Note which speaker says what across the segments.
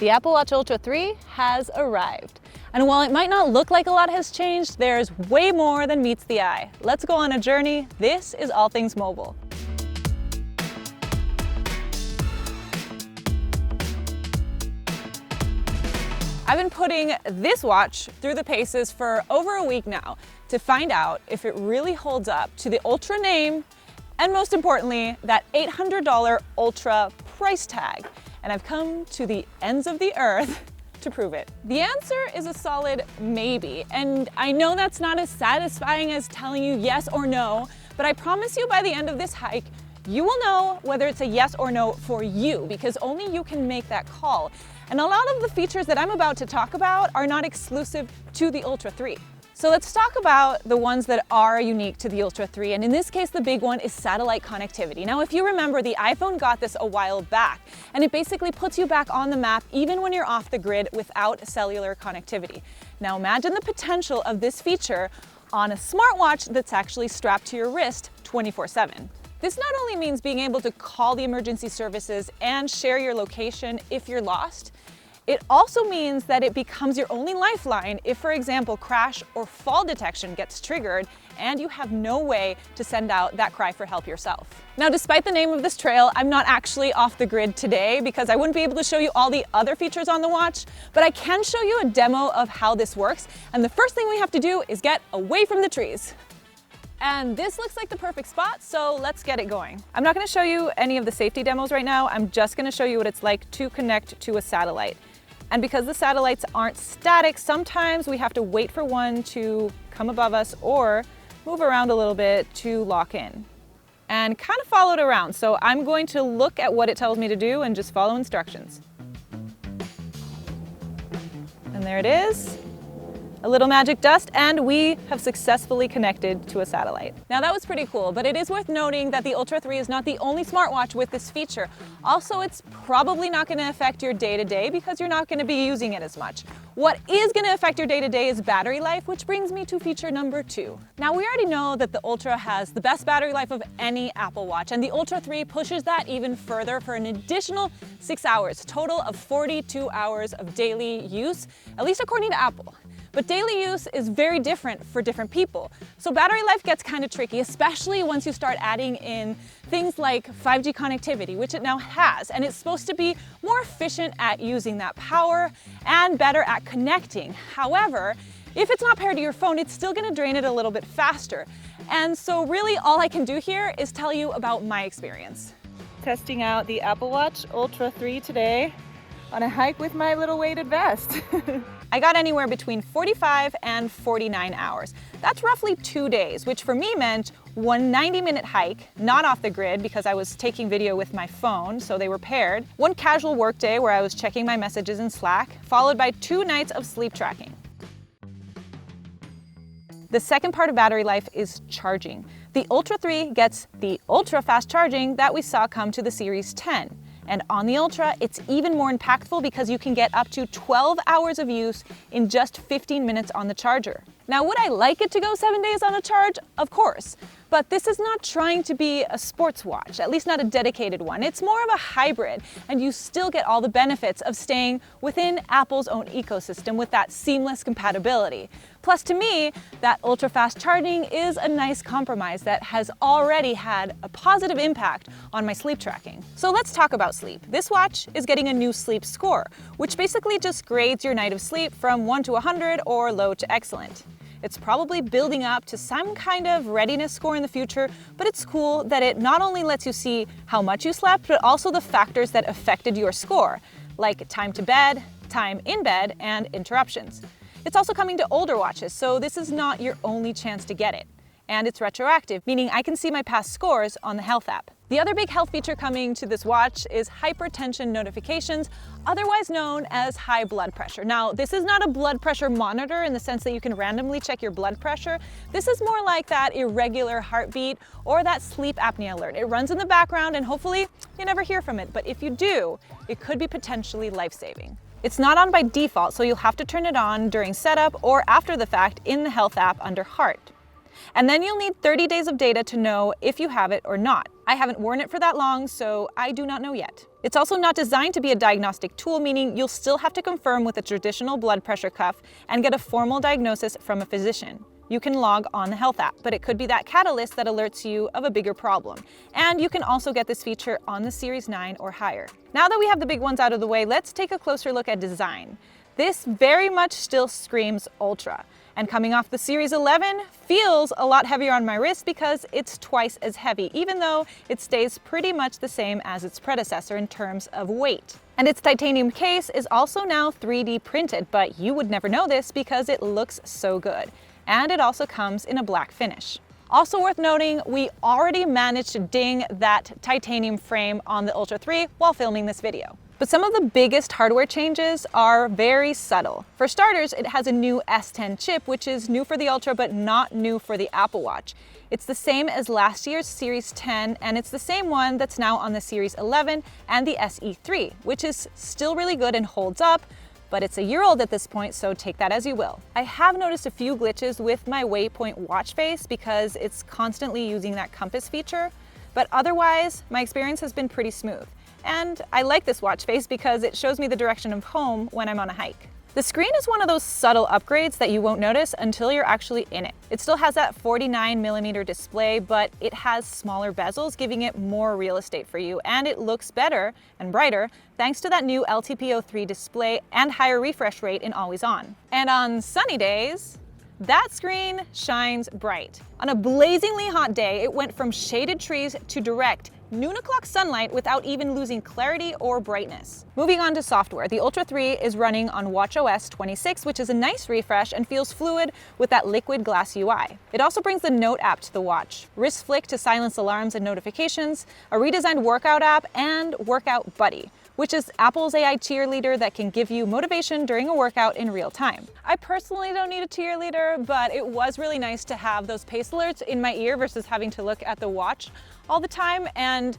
Speaker 1: The Apple Watch Ultra 3 has arrived. And while it might not look like a lot has changed, there's way more than meets the eye. Let's go on a journey. This is All Things Mobile. I've been putting this watch through the paces for over a week now to find out if it really holds up to the Ultra name and, most importantly, that $800 Ultra price tag. And I've come to the ends of the earth to prove it. The answer is a solid maybe, and I know that's not as satisfying as telling you yes or no, but I promise you by the end of this hike, you will know whether it's a yes or no for you, because only you can make that call. And a lot of the features that I'm about to talk about are not exclusive to the Ultra 3. So let's talk about the ones that are unique to the Ultra 3, and in this case the big one is satellite connectivity. Now if you remember, the iPhone got this a while back, and it basically puts you back on the map even when you're off the grid without cellular connectivity. Now imagine the potential of this feature on a smartwatch that's actually strapped to your wrist 24/7. This not only means being able to call the emergency services and share your location if you're lost, it also means that it becomes your only lifeline if, for example, crash or fall detection gets triggered and you have no way to send out that cry for help yourself. Now, despite the name of this trail, I'm not actually off the grid today because I wouldn't be able to show you all the other features on the watch, but I can show you a demo of how this works. And the first thing we have to do is get away from the trees. And this looks like the perfect spot, so let's get it going. I'm not gonna show you any of the safety demos right now. I'm just gonna show you what it's like to connect to a satellite. And because the satellites aren't static, sometimes we have to wait for one to come above us or move around a little bit to lock in. And kind of follow it around. So I'm going to look at what it tells me to do and just follow instructions. And there it is. A little magic dust, and we have successfully connected to a satellite. Now that was pretty cool, but it is worth noting that the Ultra 3 is not the only smartwatch with this feature. Also, it's probably not gonna affect your day-to-day because you're not gonna be using it as much. What is gonna affect your day-to-day is battery life, which brings me to feature number 2. Now we already know that the Ultra has the best battery life of any Apple Watch, and the Ultra 3 pushes that even further for an additional 6 hours, total of 42 hours of daily use, at least according to Apple. But daily use is very different for different people. So battery life gets kind of tricky, especially once you start adding in things like 5G connectivity, which it now has, and it's supposed to be more efficient at using that power and better at connecting. However, if it's not paired to your phone, it's still gonna drain it a little bit faster. And so really all I can do here is tell you about my experience. Testing out the Apple Watch Ultra 3 today on a hike with my little weighted vest. I got anywhere between 45 and 49 hours. That's roughly 2 days, which for me meant one 90-minute hike, not off the grid because I was taking video with my phone, so they were paired, one casual work day where I was checking my messages in Slack, followed by 2 nights of sleep tracking. The second part of battery life is charging. The Ultra 3 gets the ultra fast charging that we saw come to the Series 10. And on the Ultra, it's even more impactful because you can get up to 12 hours of use in just 15 minutes on the charger. Now, would I like it to go 7 days on a charge? Of course. But this is not trying to be a sports watch, at least not a dedicated one. It's more of a hybrid, and you still get all the benefits of staying within Apple's own ecosystem with that seamless compatibility. Plus, to me, that ultra-fast charging is a nice compromise that has already had a positive impact on my sleep tracking. So let's talk about sleep. This watch is getting a new sleep score, which basically just grades your night of sleep from 1 to 100 or low to excellent. It's probably building up to some kind of readiness score in the future, but it's cool that it not only lets you see how much you slept, but also the factors that affected your score, like time to bed, time in bed, and interruptions. It's also coming to older watches, so this is not your only chance to get it. And it's retroactive, meaning I can see my past scores on the Health app. The other big health feature coming to this watch is hypertension notifications, otherwise known as high blood pressure. Now, this is not a blood pressure monitor in the sense that you can randomly check your blood pressure. This is more like that irregular heartbeat or that sleep apnea alert. It runs in the background and hopefully you never hear from it, but if you do, it could be potentially life-saving. It's not on by default, so you'll have to turn it on during setup or after the fact in the Health app under Heart. And then you'll need 30 days of data to know if you have it or not. I haven't worn it for that long, so I do not know yet. It's also not designed to be a diagnostic tool, meaning you'll still have to confirm with a traditional blood pressure cuff and get a formal diagnosis from a physician. You can log on the health app, but it could be that catalyst that alerts you of a bigger problem. And you can also get this feature on the Series 9 or higher. Now that we have the big ones out of the way, let's take a closer look at design. This very much still screams Ultra. And coming off the Series 11 feels a lot heavier on my wrist because it's twice as heavy, even though it stays pretty much the same as its predecessor in terms of weight. And its titanium case is also now 3D printed, but you would never know this because it looks so good. And it also comes in a black finish. Also worth noting, we already managed to ding that titanium frame on the Ultra 3 while filming this video. But some of the biggest hardware changes are very subtle. For starters, it has a new S10 chip, which is new for the Ultra, but not new for the Apple Watch. It's the same as last year's Series 10, and it's the same one that's now on the Series 11 and the SE3, which is still really good and holds up, but it's a year old at this point, so take that as you will. I have noticed a few glitches with my Waypoint watch face because it's constantly using that compass feature, but otherwise, my experience has been pretty smooth. And I like this watch face because it shows me the direction of home when I'm on a hike. The screen is one of those subtle upgrades that you won't notice until you're actually in it. It still has that 49mm display, but it has smaller bezels, giving it more real estate for you, and it looks better and brighter thanks to that new LTPO3 display and higher refresh rate in Always On. And on sunny days, that screen shines bright. On a blazingly hot day, it went from shaded trees to direct noon o'clock sunlight without even losing clarity or brightness. Moving on to software, the Ultra 3 is running on WatchOS 26, which is a nice refresh and feels fluid with that liquid glass UI. It also brings the Note app to the watch, wrist flick to silence alarms and notifications, a redesigned workout app, and Workout Buddy, which is Apple's AI cheerleader that can give you motivation during a workout in real time. I personally don't need a cheerleader, but it was really nice to have those pace alerts in my ear versus having to look at the watch all the time. And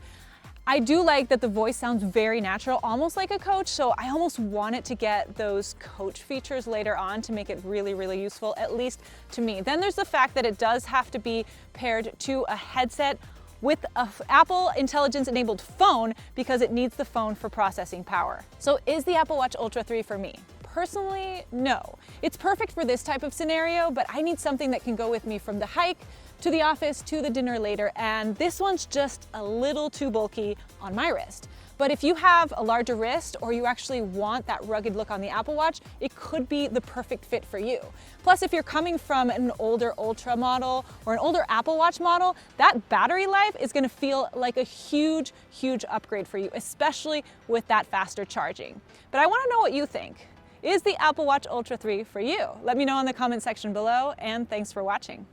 Speaker 1: I do like that the voice sounds very natural, almost like a coach, so I almost wanted to get those coach features later on to make it really, really useful, at least to me. Then there's the fact that it does have to be paired to a headset with an Apple Intelligence enabled phone because it needs the phone for processing power. So is the Apple Watch Ultra 3 for me? Personally, no. It's perfect for this type of scenario, but I need something that can go with me from the hike to the office to the dinner later, and this one's just a little too bulky on my wrist. But if you have a larger wrist or you actually want that rugged look on the Apple Watch, it could be the perfect fit for you. Plus, if you're coming from an older Ultra model or an older Apple Watch model, that battery life is gonna feel like a huge, huge upgrade for you, especially with that faster charging. But I wanna know what you think. Is the Apple Watch Ultra 3 for you? Let me know in the comment section below, and thanks for watching.